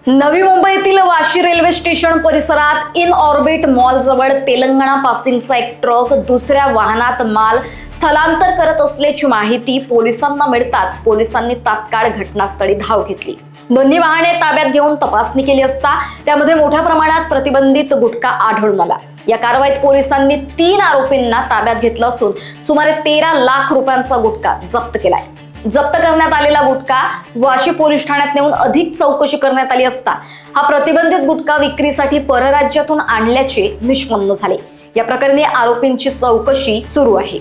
नवी मुंबईतील Vashi railway station परिसरात इन ऑर्बिट मॉल जवळ तेलंगणा पासिंगचा एक ट्रक दुसऱ्या वाहनात माल स्थलांतर करत असल्याची माहिती पोलिसांना मिळताच पोलिसांनी तात्काळ घटनास्थळी धाव घेतली। दोन्ही वाहने ताब्यात घेऊन तपासणी केली असता त्यामध्ये मोठ्या प्रमाणात प्रतिबंधित गुटखा आढळून आला। या कारवाईत पोलिसांनी 3 आरोपींना ताब्यात घेतलं असून सुमारे 13 लाख रुपयांचा गुटखा जप्त केलाय। जप्त करण्यात आलेला गुटखा वाशी पोलीस ठाण्यात नेऊन अधिक चौकशी करण्यात आली असता हा प्रतिबंधित गुटखा विक्रीसाठी परराज्यातून आणल्याचे निष्पन्न झाले। या प्रकरणी आरोपींची चौकशी सुरू आहे।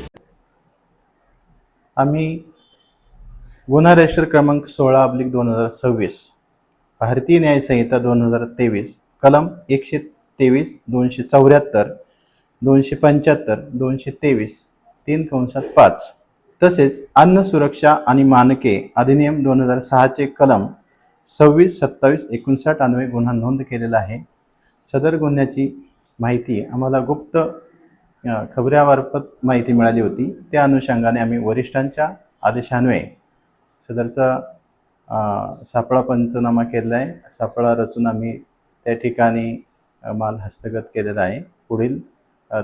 आम्ही गुन्हा रजिस्टर क्रमांक 16/2026 भारतीय न्याय संहिता 2023 कलम 123 274 275 223 3/5 तसेच अन्न सुरक्षा आणि मानके अधिनियम 2006 चे कलम 26, 27, 59 अन्वये गुन्हा नोंद केलेला आहे। सदर गुन्ह्याची माहिती आम्हाला गुप्त खबऱ्यामार्फत माहिती मिळाली होती। त्या अनुषंगाने आम्ही वरिष्ठांच्या आदेशान्वये सदरचा सापळा पंचनामा केला आहे। सापळा रचून आम्ही त्या ठिकाणी माल हस्तगत केलेला आहे। पुढील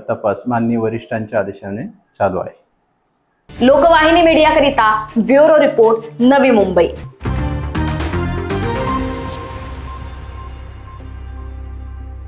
तपास माननीय वरिष्ठांच्या आदेशाने चालू आहे। लोकवाहिनी मीडियाकरिता ब्युरो रिपोर्ट, नवी मुंबई।